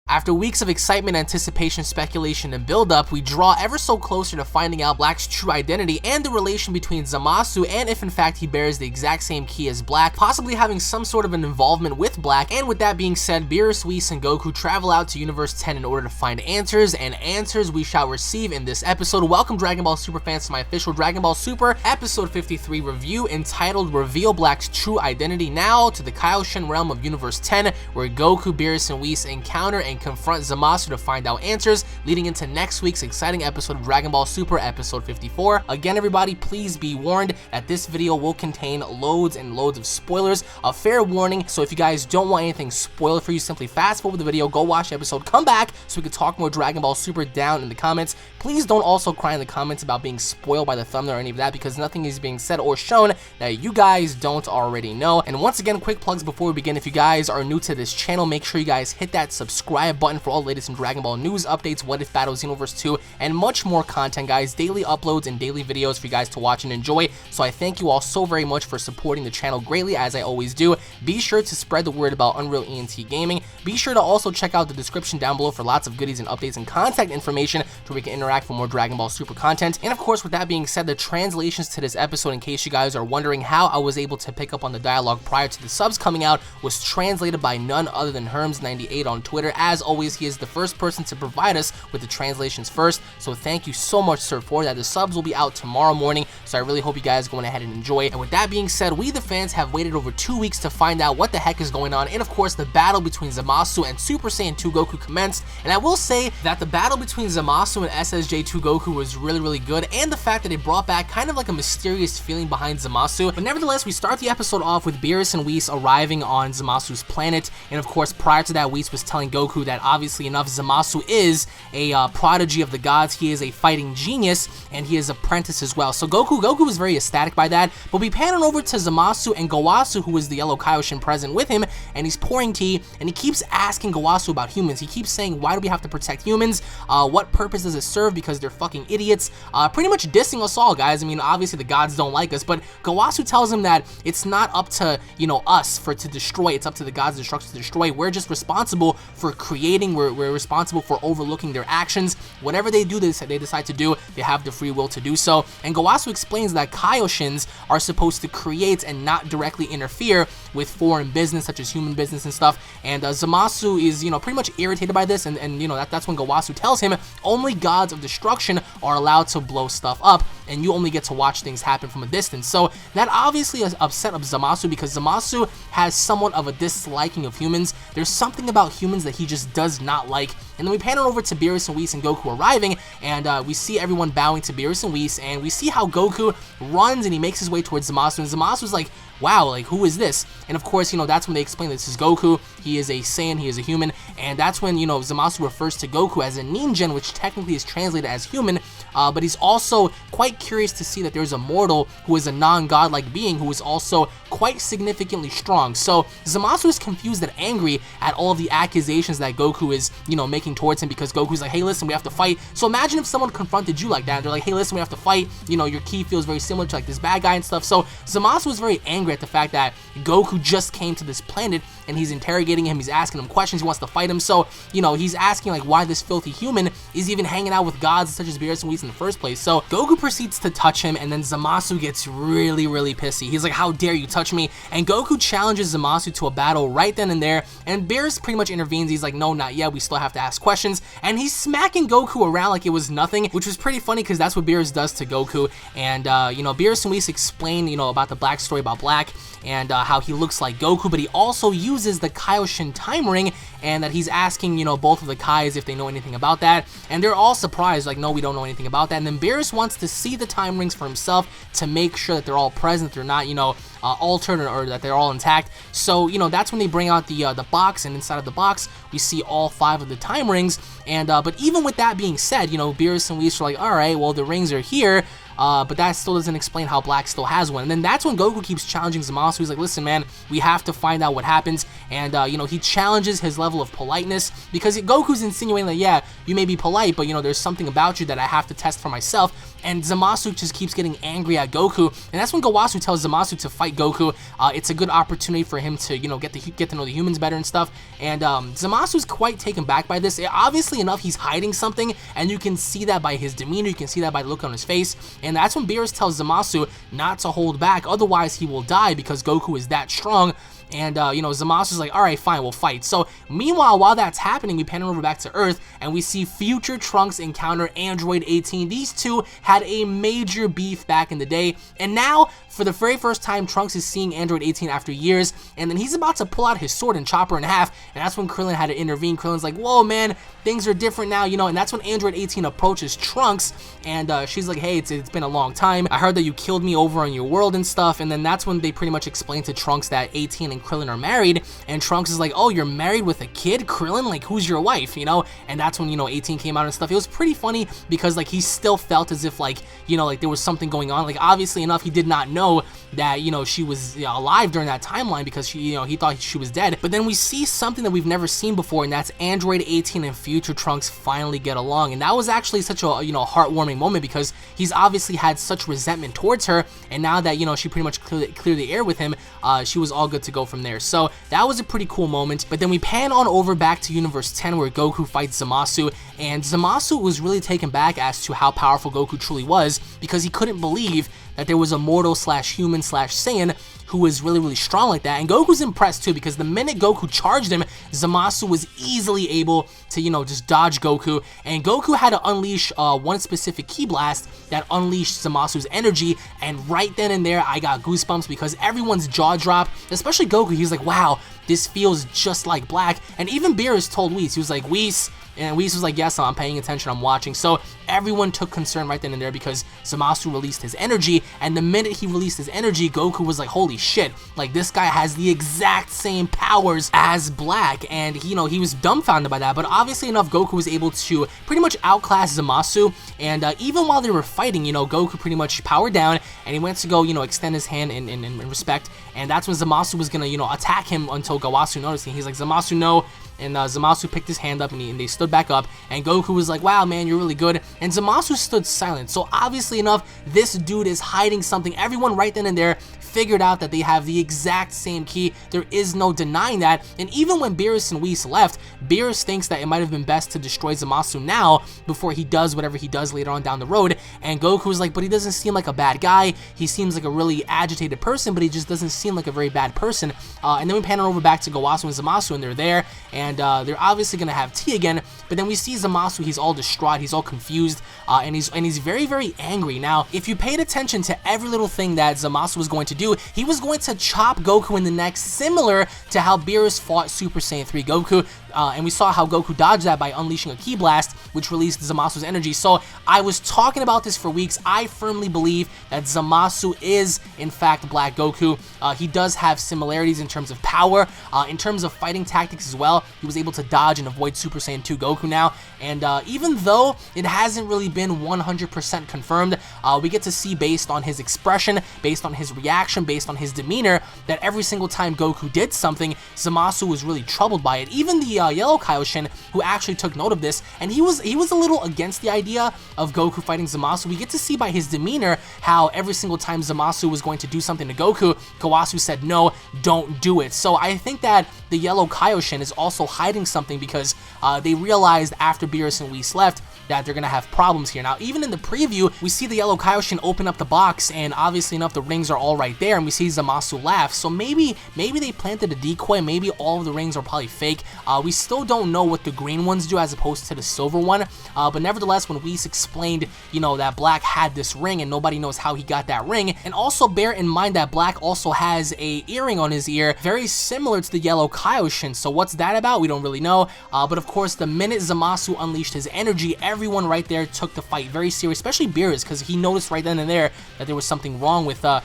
After weeks of excitement, anticipation, speculation, and build-up, we draw ever so closer to finding out Black's true identity and the relation between Zamasu and if in fact he bears the exact same ki as Black, possibly having some sort of an involvement with Black. And with that being said, Beerus, Whis, and Goku travel out to Universe 10 in order to find answers, and answers we shall receive in this episode. Welcome Dragon Ball Super fans to my official Dragon Ball Super Episode 53 review entitled Reveal Black's True Identity. Now to the Kaiōshin Realm of Universe 10, where Goku, Beerus, and Whis encounter and confront Zamasu to find out answers, leading into next week's exciting episode of Dragon Ball Super Episode 54. Again, everybody, please be warned that this video will contain loads and loads of spoilers. A fair warning, so if you guys don't want anything spoiled for you, simply fast forward the video, go watch the episode, come back so we can talk more Dragon Ball Super down in the comments. Please don't also cry in the comments about being spoiled by the thumbnail or any of that, because nothing is being said or shown that you guys don't already know. And once again, quick plugs before we begin. If you guys are new to this channel, make sure you guys hit that subscribe button for all the latest in Dragon Ball news, updates, What If Battles, Xenoverse 2, and much more content, guys. Daily uploads and daily videos for you guys to watch and enjoy. So I thank you all so very much for supporting the channel greatly, as I always do. Be sure to spread the word about Unreal ENT Gaming. Be sure to also check out the description down below for lots of goodies and updates and contact information so we can interact for more Dragon Ball Super content. And of course, with that being said, the translations to this episode, in case you guys are wondering how I was able to pick up on the dialogue prior to the subs coming out, was translated by none other than Herms98 on Twitter. As always, he is the first person to provide us with the translations first, so thank you so much, sir, for that. The subs will be out tomorrow morning, so I really hope you guys go ahead and enjoy. And with that being said, we the fans have waited over 2 weeks to find out what the heck is going on, and of course the battle between Zamasu and Super Saiyan 2 Goku commenced. And I will say that the battle between Zamasu and SSJ2 Goku was really good, and the fact that it brought back kind of like a mysterious feeling behind Zamasu. But nevertheless, we start the episode off with Beerus and Whis arriving on Zamasu's planet, and of course prior to that, Whis was telling Goku that obviously enough, Zamasu is a prodigy of the gods. He is a fighting genius, and he is an apprentice as well. So Goku was very ecstatic by that. But we pan on over to Zamasu and Gowasu, who is the yellow Kaiōshin present with him, and he's pouring tea, and he keeps asking Gowasu about humans. He keeps saying, why do we have to protect humans? What purpose does it serve? Because they're fucking idiots. Pretty much dissing us all, guys. I mean, obviously the gods don't like us, but Gowasu tells him that it's not up to, you know, us to destroy. It's up to the gods' destruction to destroy. We're just responsible for creating. We're responsible for overlooking their actions. Whatever they do, they decide to do, they have the free will to do so. And Gowasu explains that Kaioshins are supposed to create and not directly interfere with foreign business, such as human business and stuff. And Zamasu is, you know, pretty much irritated by this, and you know, that's when Gowasu tells him only gods of destruction are allowed to blow stuff up, and you only get to watch things happen from a distance. So that obviously is upset of Zamasu, because Zamasu has somewhat of a disliking of humans. There's something about humans that he just does not like. And then we pan on over to Beerus and Whis and Goku arriving, and we see everyone bowing to Beerus and Whis, and we see how Goku runs and he makes his way towards Zamasu, and Zamasu's like, wow, like, who is this? And of course, you know, that's when they explain this is Goku. He is a Saiyan, he is a human, and that's when, you know, Zamasu refers to Goku as a ninja, which technically is translated as human, but he's also quite curious to see that there's a mortal who is a non-godlike being who is also quite significantly strong. So Zamasu is confused and angry at all of the accusations that Goku is, you know, making towards him, because Goku's like, hey, listen, we have to fight. So imagine if someone confronted you like that, and they're like, hey, listen, we have to fight, you know, your ki feels very similar to like this bad guy and stuff. So Zamasu was very angry at the fact that Goku just came to this planet, and he's interrogating him, he's asking him questions, he wants to fight him. So, you know, he's asking like why this filthy human is even hanging out with gods such as Beerus and Whis in the first place. So Goku proceeds to touch him, and then Zamasu gets really pissy. He's like, how dare you touch me? And Goku challenges Zamasu to a battle right then and there, and Beerus pretty much intervenes. He's like, no, not yet, we still have to ask questions. And he's smacking Goku around like it was nothing, which was pretty funny because that's what Beerus does to Goku. And you know, Beerus and Whis explain, you know, about the Black story about Black, and how he looks like Goku, but he also uses the Kaiōshin time ring, and that he's asking, you know, both of the Kais if they know anything about that, and they're all surprised, like, no, we don't know anything about that. And then Beerus wants to see the time rings for himself to make sure that they're all present, they're not, you know, altered, or that they're all intact. So, you know, that's when they bring out the box, and inside of the box we see all 5 of the time rings. And but even with that being said, you know, Beerus and Whis are like, all right, well, the rings are here, but that still doesn't explain how Black still has one. And then that's when Goku keeps challenging Zamasu. He's like, listen, man, we have to find out what happens. And you know, he challenges his level of politeness, because Goku's insinuating that, yeah, you may be polite, but you know, there's something about you that I have to test for myself. and Zamasu just keeps getting angry at Goku, and that's when Gowasu tells Zamasu to fight Goku. It's a good opportunity for him to, get to know the humans better and stuff, and Zamasu's quite taken back by this. Obviously enough, he's hiding something, and you can see that by his demeanor, you can see that by the look on his face, and that's when Beerus tells Zamasu not to hold back, otherwise he will die because Goku is that strong. And, Zamasu's like, alright, fine, we'll fight. So, meanwhile, while that's happening, we pan over back to Earth, and we see future Trunks encounter Android 18. These two had a major beef back in the day, and now, for the very first time, Trunks is seeing Android 18 after years, and then he's about to pull out his sword and chop her in half, and that's when Krillin had to intervene. Krillin's like, whoa, man, things are different now, and that's when Android 18 approaches Trunks, and she's like, hey, it's been a long time. I heard that you killed me over on your world and stuff, and then that's when they pretty much explain to Trunks that 18 and Krillin are married, and Trunks is like, oh, you're married with a kid? Krillin? Like, who's your wife, And that's when, 18 came out and stuff. It was pretty funny because, like, he still felt as if, like, like there was something going on. Like, obviously enough, he did not know that, she was alive during that timeline because she, he thought she was dead. But then we see something that we've never seen before, and that's Android 18 and future Trunks finally get along. And that was actually such a, heartwarming moment because he's obviously had such resentment towards her, and now that, she pretty much cleared the air with him, she was all good to go from there. So that was a pretty cool moment. But then we pan on over back to Universe 10 where Goku fights Zamasu, and Zamasu was really taken back as to how powerful Goku truly was because he couldn't believe that there was a mortal slash human slash Saiyan who was really, really strong like that. And Goku's impressed too because the minute Goku charged him, Zamasu was easily able to, just dodge Goku. And Goku had to unleash one specific ki blast that unleashed Zamasu's energy. And right then and there, I got goosebumps because everyone's jaw dropped, especially Goku. He's like, wow, this feels just like Black. And even Beerus told Whis, he was like, Whis, and Whis was like, yes, I'm paying attention, I'm watching. So everyone took concern right then and there because Zamasu released his energy, and the minute he released his energy, Goku was like, holy shit, like this guy has the exact same powers as Black, and he was dumbfounded by that. But obviously enough, Goku was able to pretty much outclass Zamasu, and even while they were fighting, Goku pretty much powered down, and he went to go, extend his hand in respect, and that's when Zamasu was gonna, attack him until Gowasu noticed, and he's like, Zamasu, no. And Zamasu picked his hand up, and they stood back up, and Goku was like, wow, man, you're really good. And Zamasu stood silent. So obviously enough, this dude is hiding something. Everyone right then and there figured out that they have the exact same ki. There is no denying that. And even when Beerus and Whis left, Beerus thinks that it might have been best to destroy Zamasu now before he does whatever he does later on down the road. And Goku's like, but he doesn't seem like a bad guy. He seems like a really agitated person, but he just doesn't seem like a very bad person. And then we pan over back to Gowasu and Zamasu, and they're there, and they're obviously gonna have tea again. But then we see Zamasu, he's all distraught, he's all confused, and he's very, very angry. Now, if you paid attention to every little thing that Zamasu was going to do, he was going to chop Goku in the neck, similar to how Beerus fought Super Saiyan 3 Goku. And we saw how Goku dodged that by unleashing a ki blast, which released Zamasu's energy. So I was talking about this for weeks. I firmly believe that Zamasu is, in fact, Black Goku. He does have similarities in terms of power, in terms of fighting tactics as well. He was able to dodge and avoid Super Saiyan 2 Goku now. And even though it hasn't really been 100% confirmed, we get to see based on his expression, based on his reaction, based on his demeanor, that every single time Goku did something, Zamasu was really troubled by it. Even the Yellow Kaiōshin, who actually took note of this, and he was a little against the idea of Goku fighting Zamasu. We get to see by his demeanor how every single time Zamasu was going to do something to Goku, Gowasu said, no, don't do it. So I think that the Yellow Kaiōshin is also hiding something because they realized after Beerus and Whis left that they're gonna have problems here. Now, even in the preview, we see the Yellow Kaiōshin open up the box, and obviously enough, the rings are all right there, and we see Zamasu laugh. So maybe they planted a decoy. Maybe all of the rings are probably fake. We still don't know what the green ones do as opposed to the silver one. But nevertheless, when Whis explained, that Black had this ring and nobody knows how he got that ring, and also bear in mind that Black also has a earring on his ear, very similar to the Yellow Kaiōshin. So what's that about? We don't really know. But of course, the minute Zamasu unleashed his energy, everyone right there took the fight very serious, especially Beerus, because he noticed right then and there that there was something wrong with the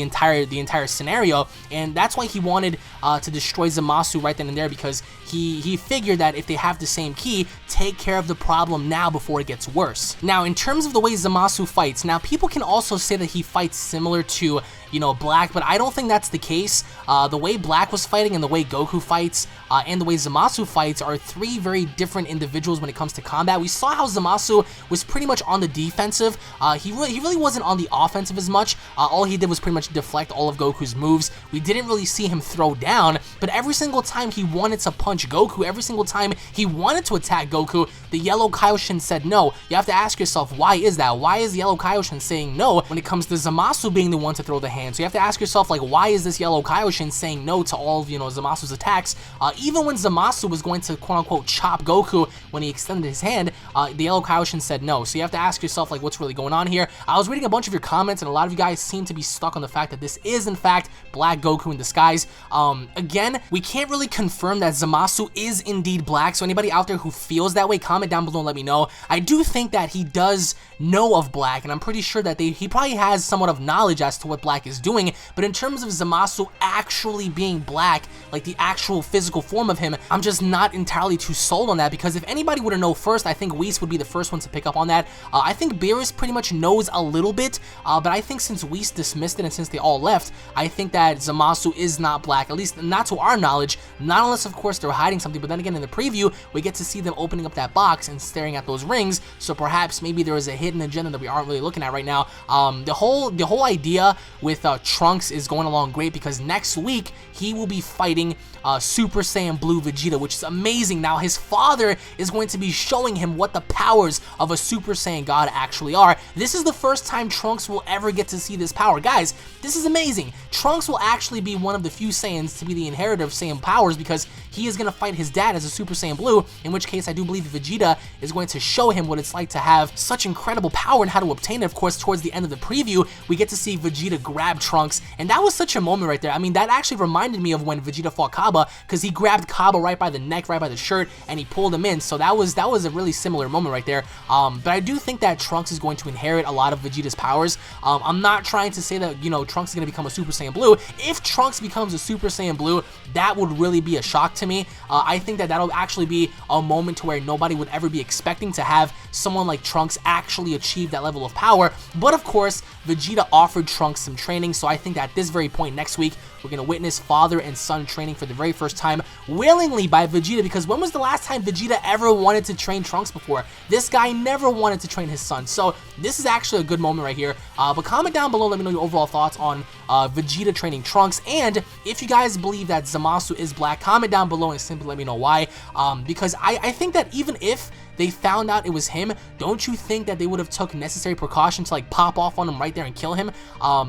entire scenario, and that's why he wanted to destroy Zamasu right then and there, because he figured that if they have the same ki, take care of the problem now before it gets worse. Now, in terms of the way Zamasu fights, now people can also say that he fights similar to, you know, Black, but I don't think that's the case. The way Black was fighting and the way Goku fights and the way Zamasu fights are three very different individuals when it comes to combat. We saw how Zamasu was pretty much on the defensive. He really wasn't on the offensive as much. All he did was pretty much deflect all of Goku's moves. We didn't really see him throw down, but every single time he wanted to punch Goku, every single time he wanted to attack Goku, the yellow Kaiōshin said no. You have to ask yourself, why is that? Why is the yellow Kaiōshin saying no when it comes to Zamasu being the one to throw the hand? So you have to ask yourself, like, why is this yellow Kaiōshin saying no to all of, you know, Zamasu's attacks? Even when Zamasu was going to quote-unquote chop Goku when he extended his hand, the yellow Kaiōshin said no. So you have to ask yourself, like, what's really going on here? I was reading a bunch of your comments, and a lot of you guys seem to be stuck on the fact that this is, in fact, Black Goku in disguise. Again, we can't really confirm that Zamasu is indeed Black, so anybody out there who feels that way, comment down below and let me know. I do think that he does know of Black, and I'm pretty sure that he probably has somewhat of knowledge as to what Black is doing, but in terms of Zamasu actually being Black, like the actual physical form of him, I'm just not entirely too sold on that, because if anybody were to know first, I think Whis would be the first one to pick up on that. I think Beerus pretty much knows a little bit, but I think since Whis dismissed it and since they all left, I think that Zamasu is not Black, at least not to our knowledge, not unless of course they're hiding something. But then again, in the preview, we get to see them opening up that box and staring at those rings, so perhaps maybe there is a hidden agenda that we aren't really looking at right now. The whole idea with Trunks is going along great, because next week he will be fighting Super Saiyan Blue Vegeta, which is amazing. Now his father is going to be showing him what the powers of a Super Saiyan God actually are. This is the first time Trunks will ever get to see this power. Guys, this is amazing. Trunks will actually be one of the few Saiyans to be the inheritor of Saiyan powers, because he is going to fight his dad as a Super Saiyan Blue, in which case I do believe Vegeta is going to show him what it's like to have such incredible power and how to obtain it. Of course, towards the end of the preview, we get to see Vegeta grab Trunks, and that was such a moment right there. I mean, that actually reminded me of when Vegeta fought Kaba, because he grabbed Kaba right by the neck, right by the shirt, and he pulled him in. So that was a really similar moment right there. But I do think that Trunks is going to inherit a lot of Vegeta's powers. I'm not trying to say that, you know, Trunks is going to become a Super Saiyan Blue. If Trunks becomes a Super Saiyan Blue, that would really be a shock to me. I think that that'll actually be a moment to where nobody would ever be expecting to have someone like Trunks actually achieve that level of power. But of course, Vegeta offered Trunks some training, so I think that at this very point next week, we're going to witness father and son training for the very first time, willingly by Vegeta, because when was the last time Vegeta ever wanted to train Trunks before? This guy never wanted to train his son, so this is actually a good moment right here. But comment down below, let me know your overall thoughts on Vegeta training Trunks, and if you guys believe that Zamasu is Black, comment down below and simply let me know why, because I think that even if they found out it was him, don't you think that they would have took necessary precaution to like pop off on him right there and kill him?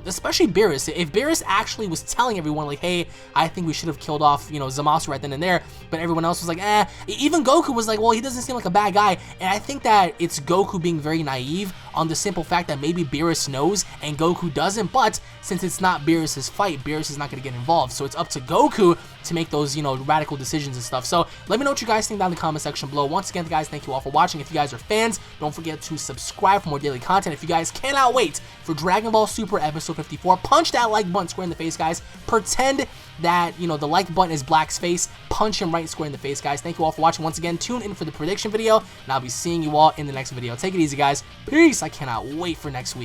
Especially Beerus. If Beerus actually was telling everyone like, hey, I think we should have killed off, you know, Zamasu right then and there, but everyone else was like, eh. Even Goku was like, well, he doesn't seem like a bad guy. And I think that it's Goku being very naive on the simple fact that maybe Beerus knows and Goku doesn't, but since it's not Beerus's fight, Beerus is not going to get involved. So it's up to Goku to make those, you know, radical decisions and stuff. So let me know what you guys think down in the comment section below. Once again, guys, thank you all for watching. If you guys are fans, don't forget to subscribe for more daily content. If you guys cannot wait for Dragon Ball Super episode 54, punch that like button square in the face, guys. Pretend that, you know, the like button is Black's face. Punch him right square in the face, guys. Thank you all for watching. Once again, tune in for the prediction video, and I'll be seeing you all in the next video. Take it easy, guys. Peace. I cannot wait for next week.